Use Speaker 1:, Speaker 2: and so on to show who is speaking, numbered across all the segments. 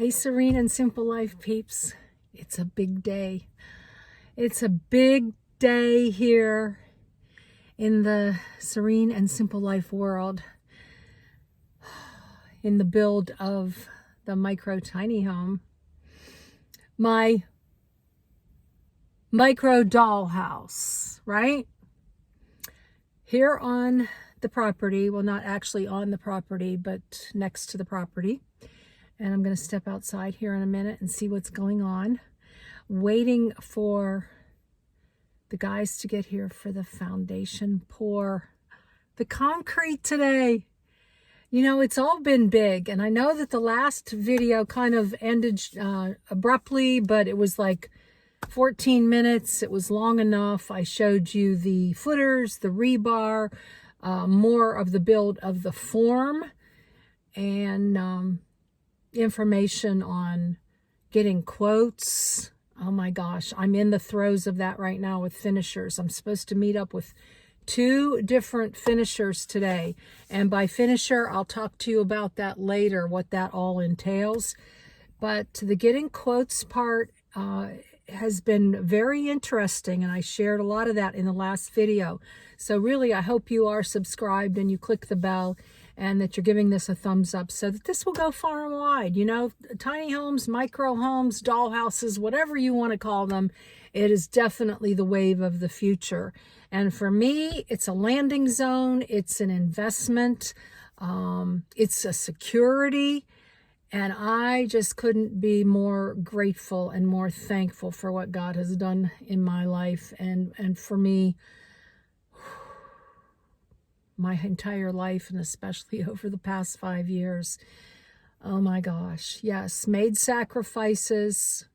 Speaker 1: Hey, Serene and Simple Life peeps. It's a big day. It's a big day here in the Serene and Simple Life world. In the build of the micro tiny home. My micro dollhouse, right? Here on the property, well, not actually on the property, but next to the property. And I'm going to step outside here in a minute and see what's going on. Waiting for the guys to get here for the foundation pour. The concrete today. You know, it's all been big. And I know that the last video kind of ended abruptly, but it was like 14 minutes. It was long enough. I showed you the footers, the rebar, more of the build of the form, and information on getting quotes. Oh my gosh, I'm in the throes of that right now with finishers. I'm supposed to meet up with 2 different finishers today. And by finisher, I'll talk to you about that later, what that all entails. But the getting quotes part has been very interesting, and I shared a lot of that in the last video. So really, I hope you are subscribed and you click the bell and that you're giving this a thumbs up so that this will go far and wide. You know, tiny homes, micro homes, doll houses, whatever you want to call them, it is definitely the wave of the future. And for me, it's a landing zone, it's an investment, it's a security. And I just couldn't be more grateful and more thankful for what God has done in my life and for me, my entire life, and especially over the past 5 years. Oh my gosh. Yes. Made sacrifices,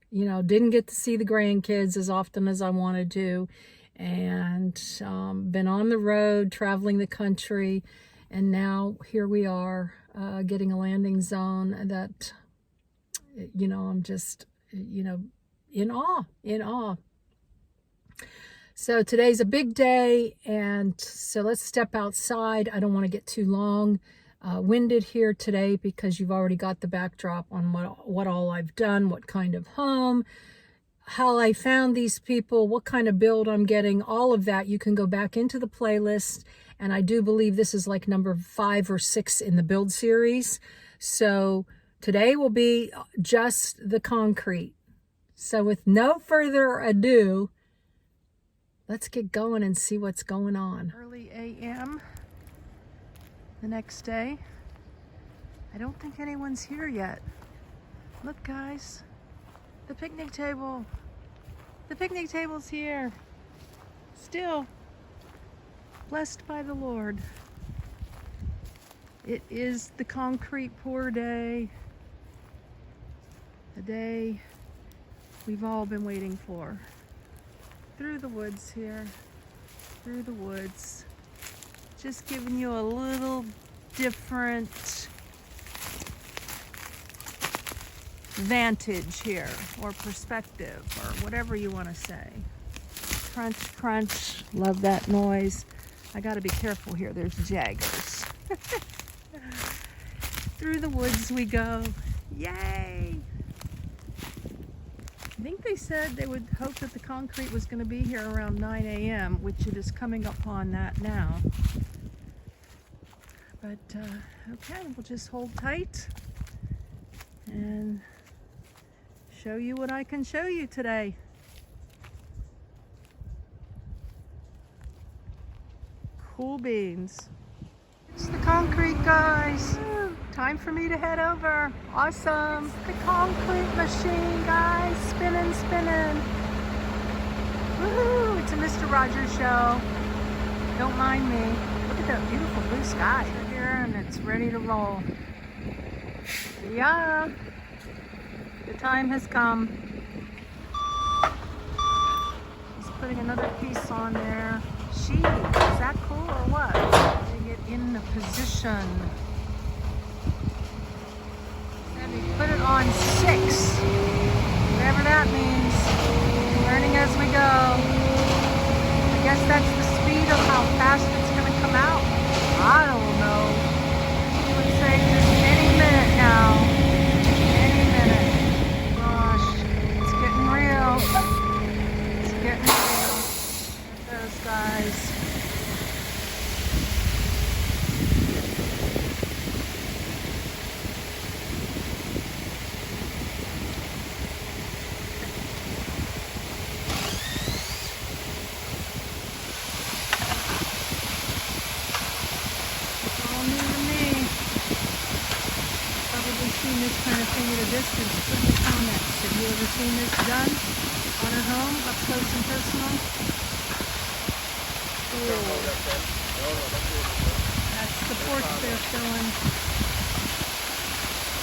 Speaker 1: you know, didn't get to see the grandkids as often as I wanted to, and been on the road, traveling the country. And now here we are, getting a landing zone that, you know, I'm just, you know, in awe. So today's a big day, and so let's step outside. I don't want to get too long winded here today because you've already got the backdrop on what all I've done, what kind of home, how I found these people, what kind of build I'm getting, all of that. You can go back into the playlist, and I do believe this is like number 5 or 6 in the build series. So today will be just the concrete. So with no further ado, let's get going and see what's going on. Early a.m. the next day. I don't think anyone's here yet. Look, guys, the picnic table. The picnic table's here. Still blessed by the Lord. It is the concrete pour day. The day we've all been waiting for. Through the woods here, through the woods. Just giving you a little different vantage here, or perspective, or whatever you want to say. Crunch, crunch, love that noise. I gotta be careful here, there's jaggers. Through the woods we go, yay! I think they said they would hope that the concrete was going to be here around 9 a.m., which it is coming upon that now. But, okay, we'll just hold tight and show you what I can show you today. Cool beans. It's the concrete, guys. Time for me to head over. Awesome. The concrete machine, guys. Spinning, spinning. Woohoo! It's a Mr. Rogers show. Don't mind me. Look at that beautiful blue sky. We're here and it's ready to roll. Yeah. The time has come. He's putting another piece on there. Is that cool or what? To get in the position. Put it on 6, whatever that means. Learning as we go. I guess that's the speed of how fast it's going to come out. I don't know. She would say just any minute now. Any watching at a distance, put in the comments. Have you ever seen this done on a home, up close and personal? Ooh. That's the porch they're showing.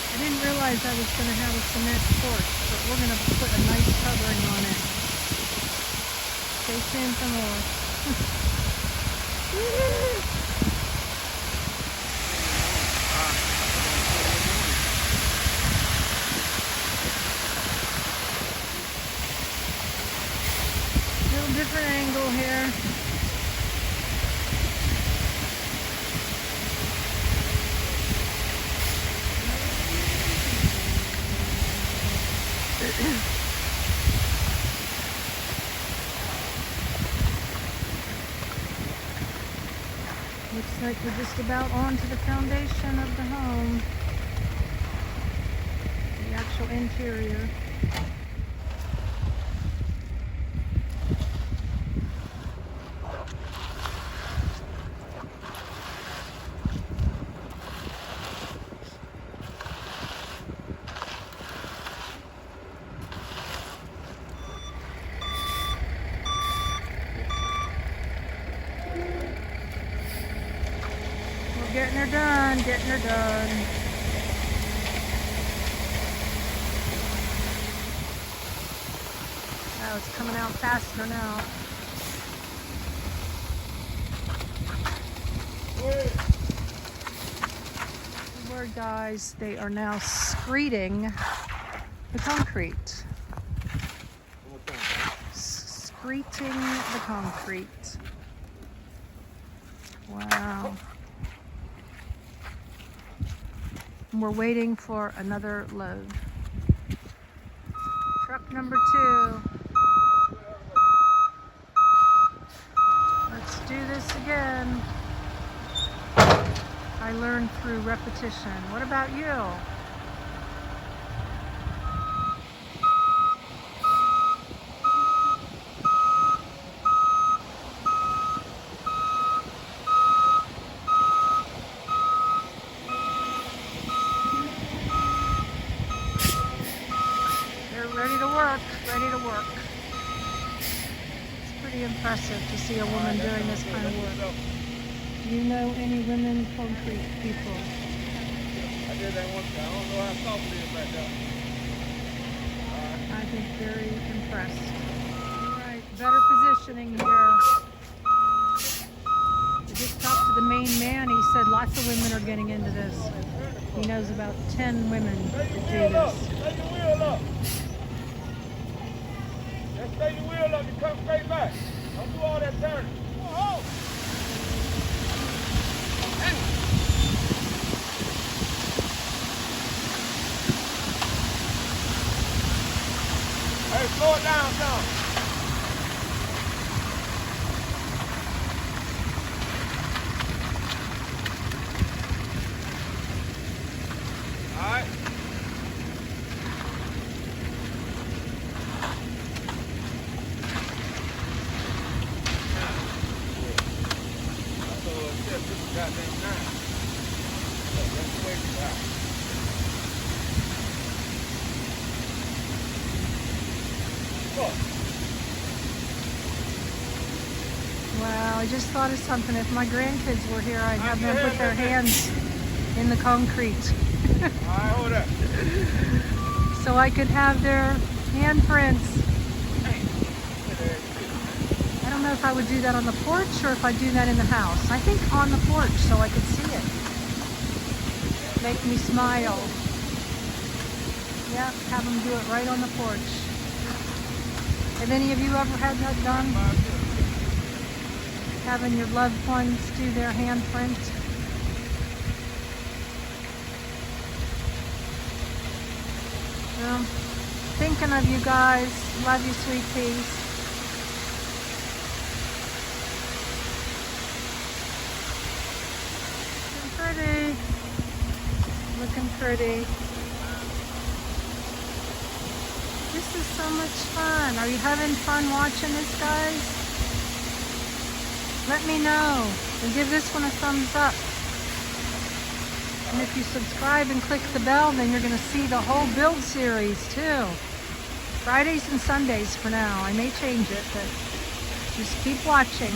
Speaker 1: I didn't realize I was going to have a cement porch, but we're going to put a nice covering on it. Stay tuned for more. Little different angle here. Looks like we're just about onto the foundation of the home. The actual interior. Getting her done, getting her done. Oh, it's coming out faster now. Word, guys, they are now screeding the concrete. Screeting the concrete. Wow. We're waiting for another load. Truck number 2. Let's do this again. I learned through repetition. What about you? Ready to work, ready to work. It's pretty impressive to see a woman doing this kind of work. Do you know any women concrete people?
Speaker 2: I did that once. I don't know how soft it is right now.
Speaker 1: I think very impressed. All right, better positioning here. I just talked to the main man. He said lots of women are getting into this. He knows about 10 women that do this.
Speaker 2: Lay your wheel up. Just lay your wheel up and come straight back. Don't do all that turning. Whoa. Hey, slow it down, Tom. All right. Goddamn nice. That's the way to go.
Speaker 1: Wow, I just thought of something. If my grandkids were here, I'd have them put their hands in the concrete.
Speaker 2: Alright, hold up.
Speaker 1: So I could have their handprints. I don't know if I would do that on the porch or if I'd do that in the house. I think on the porch so I could see it. Make me smile. Yeah, have them do it right on the porch. Have any of you ever had that done? Having your loved ones do their handprint? Well, thinking of you guys. Love you, sweet peas. Pretty. Looking pretty. This is so much fun. Are you having fun watching this, guys? Let me know. And give this one a thumbs up. And if you subscribe and click the bell, then you're going to see the whole build series too. Fridays and Sundays for now. I may change it, but just keep watching.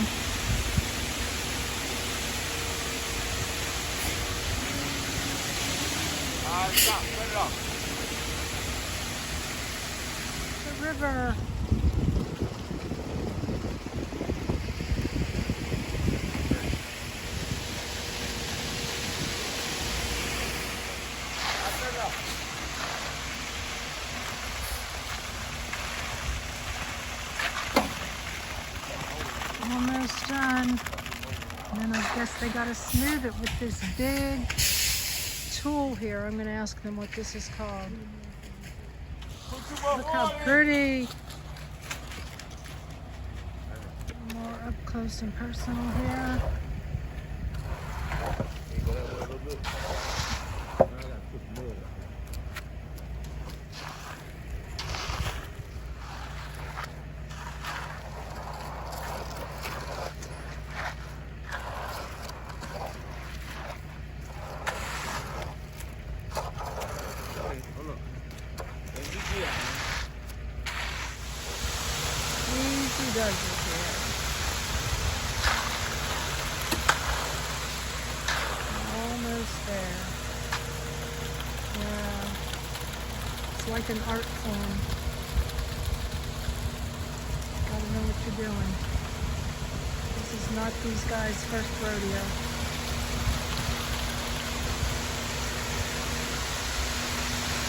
Speaker 2: Stop, cut it off.
Speaker 1: The river.
Speaker 2: Cut it off.
Speaker 1: Almost done. And I guess they got to smooth it with this big tool here. I'm going to ask them what this is called. Look how pretty. More up close and personal here. Easy does it here. Almost there. Yeah. It's like an art form. Gotta know what you're doing. This is not these guys' first rodeo.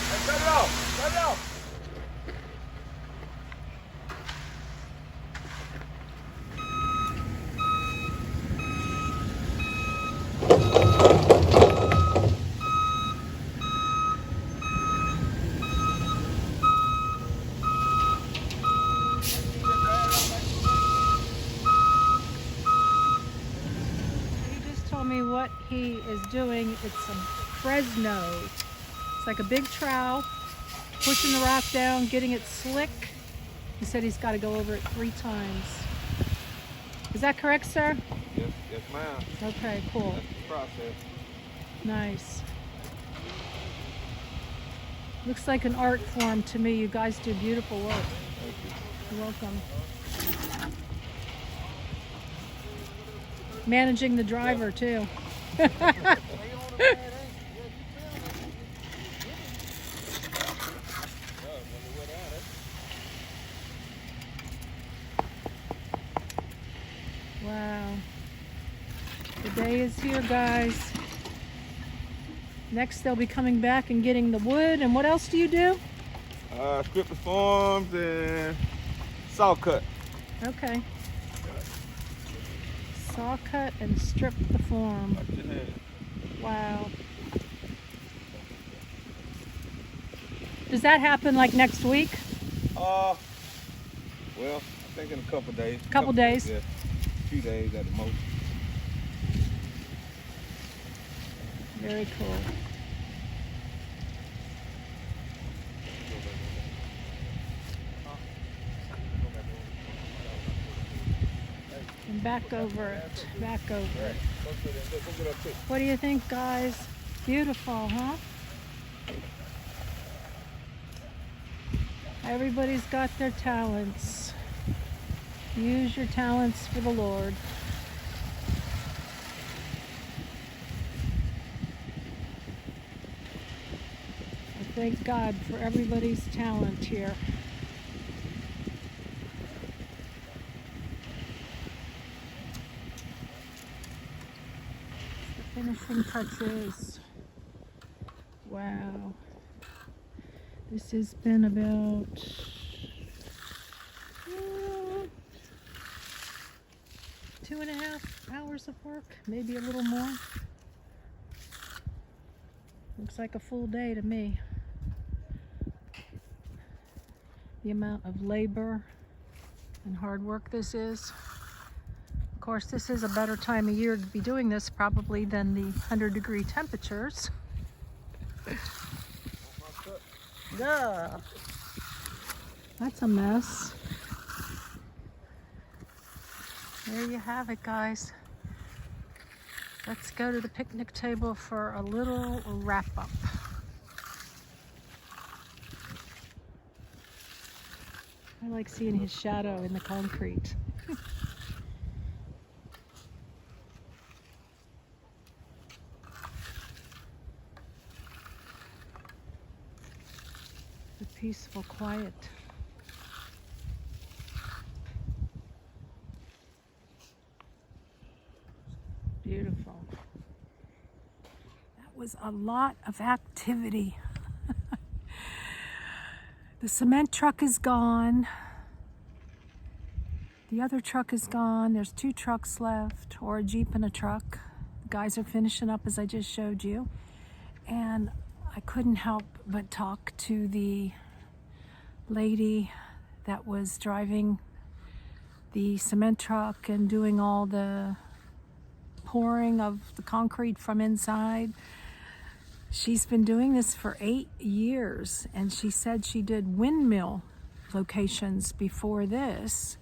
Speaker 2: Hey, cut it off. Cut it off.
Speaker 1: Me what he is doing. It's a Fresno. It's like a big trowel, pushing the rock down, getting it slick. He said he's got to go over it 3 times. Is that correct, sir?
Speaker 2: Yes, yes, ma'am.
Speaker 1: Okay, cool.
Speaker 2: That's the process.
Speaker 1: Nice. Looks like an art form to me. You guys do beautiful work.
Speaker 2: Thank you.
Speaker 1: You're welcome. Managing the driver too. Wow. The day is here, guys. Next they'll be coming back and getting the wood. And what else do you do?
Speaker 2: Strip the forms and saw cut.
Speaker 1: Okay. Saw cut and strip the form. Wow. Does that happen like next week?
Speaker 2: Well, I think in a couple days.
Speaker 1: Couple days?
Speaker 2: Yeah, a few days at the most.
Speaker 1: Very cool. And back over it, back over it. What do you think, guys? Beautiful, huh? Everybody's got their talents. Use your talents for the Lord. I thank God for everybody's talent here. Finishing touches. Wow. This has been about 2.5 hours of work, maybe a little more. Looks like a full day to me. The amount of labor and hard work this is. Of course, this is a better time of year to be doing this probably than the 100-degree temperatures. Duh. That's a mess. There you have it, guys. Let's go to the picnic table for a little wrap up. I like seeing his shadow in the concrete. The peaceful quiet. Beautiful. That was a lot of activity. The cement truck is gone. The other truck is gone. There's 2 trucks left, or a Jeep and a truck. The guys are finishing up as I just showed you. And I couldn't help but talk to the lady that was driving the cement truck and doing all the pouring of the concrete from inside. She's been doing this for 8 years, and she said she did windmill locations before this,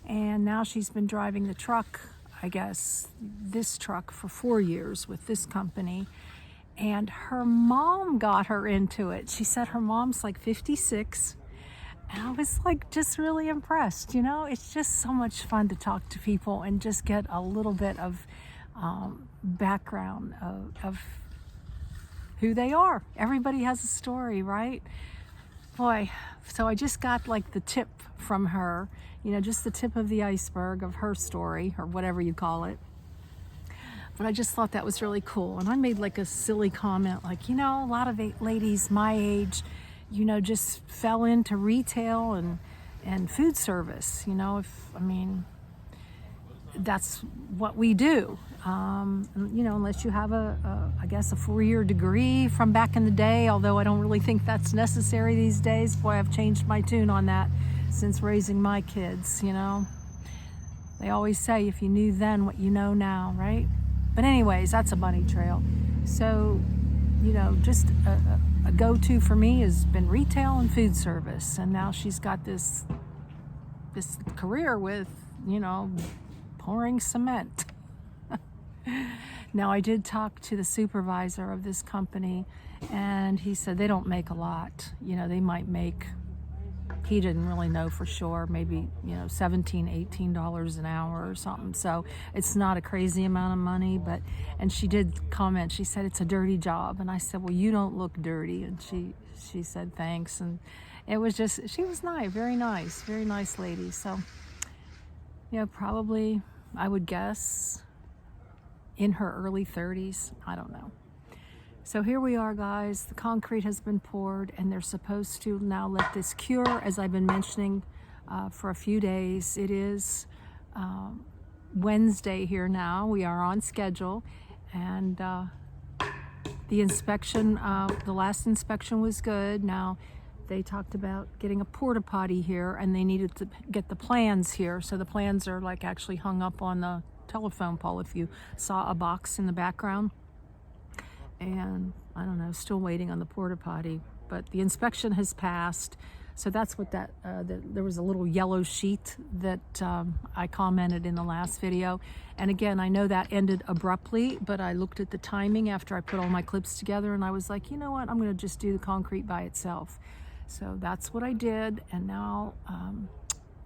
Speaker 1: and now she's been driving the truck, I guess, this truck for 4 years with this company, and her mom got her into it. She said her mom's like 56, and I was like just really impressed. You know, it's just so much fun to talk to people and just get a little bit of background of who they are. Everybody has a story, right? Boy, so I just got like the tip from her, you know, just the tip of the iceberg of her story, or whatever you call it. But I just thought that was really cool. And I made like a silly comment, like, you know, a lot of ladies my age, you know, just fell into retail and food service, you know, that's what we do. You know, unless you have I guess a 4-year degree from back in the day, although I don't really think that's necessary these days. Boy, I've changed my tune on that since raising my kids, you know. They always say, if you knew then what you know now, right? But anyways, that's a bunny trail. So, you know, just a go-to for me has been retail and food service. And now she's got this career with, you know, pouring cement. Now, I did talk to the supervisor of this company, and he said they don't make a lot. You know, they might make, he didn't really know for sure, maybe, you know, $17, $18 an hour or something. So it's not a crazy amount of money, but, and she did comment, she said, it's a dirty job. And I said, well, you don't look dirty. And she said, thanks. And it was just, she was nice, very nice lady. So, you know, probably, I would guess, in her early 30s. I don't know. So here we are, guys. The concrete has been poured, and they're supposed to now let this cure, as I've been mentioning for a few days. It is Wednesday here now. We are on schedule, and the inspection, the last inspection was good. Now, they talked about getting a porta potty here, and they needed to get the plans here. So the plans are like actually hung up on the telephone pole, if you saw a box in the background. And I don't know, still waiting on the porta potty, but the inspection has passed. So that's what that, there was a little yellow sheet that I commented in the last video. And again, I know that ended abruptly, but I looked at the timing after I put all my clips together, and I was like, you know what, I'm gonna just do the concrete by itself. So that's what I did. And now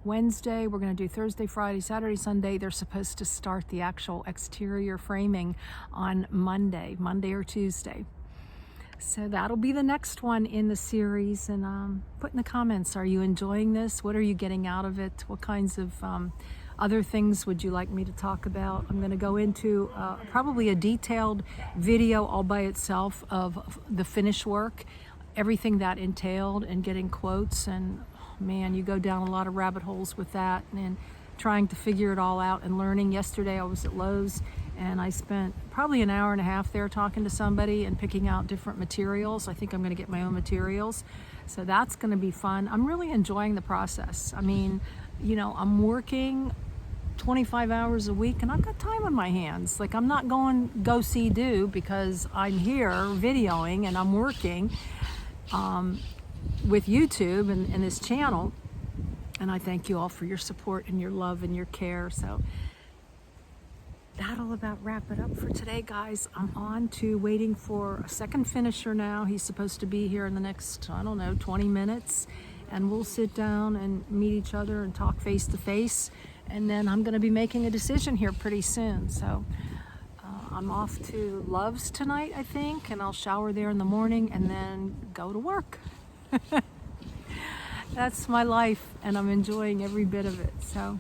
Speaker 1: Wednesday, we're going to do Thursday, Friday, Saturday, Sunday. They're supposed to start the actual exterior framing on Monday or Tuesday. So that'll be the next one in the series. And put in the comments, are you enjoying this? What are you getting out of it? What kinds of other things would you like me to talk about? I'm going to go into probably a detailed video all by itself of the finish work, everything that entailed, and getting quotes. And man, you go down a lot of rabbit holes with that, and trying to figure it all out and learning. Yesterday I was at Lowe's, and I spent probably an hour and a half there talking to somebody and picking out different materials. I think I'm going to get my own materials, so that's going to be fun. I'm really enjoying the process. I mean, you know, I'm working 25 hours a week, and I've got time on my hands. Like, I'm not going go see do because I'm here videoing and I'm working with YouTube and this channel. And I thank you all for your support and your love and your care. So that'll about wrap it up for today, guys. I'm on to waiting for a second finisher now. He's supposed to be here in the next, I don't know, 20 minutes. And we'll sit down and meet each other and talk face to face. And then I'm going to be making a decision here pretty soon. So I'm off to Love's tonight, I think, and I'll shower there in the morning and then go to work. That's my life, and I'm enjoying every bit of it. So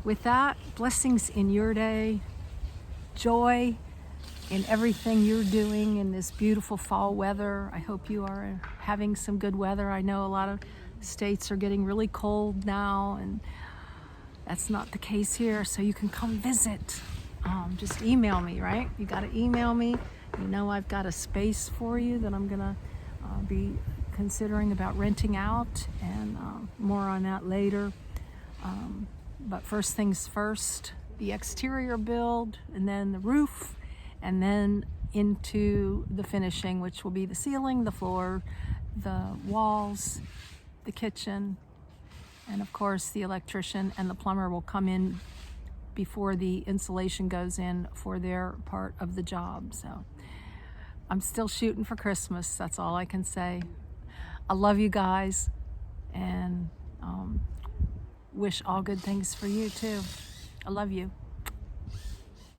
Speaker 1: with that, blessings in your day, joy in everything you're doing in this beautiful fall weather. I hope you are having some good weather. I know a lot of states are getting really cold now, and that's not the case here, so you can come visit. Just email me, right? You got to email me. You know I've got a space for you that I'm gonna be considering about renting out, and more on that later. But first things first, the exterior build, and then the roof, and then into the finishing, which will be the ceiling, the floor, the walls, the kitchen, and of course the electrician and the plumber will come in before the insulation goes in for their part of the job. So I'm still shooting for Christmas. That's all I can say. I love you guys, and wish all good things for you too. I love you.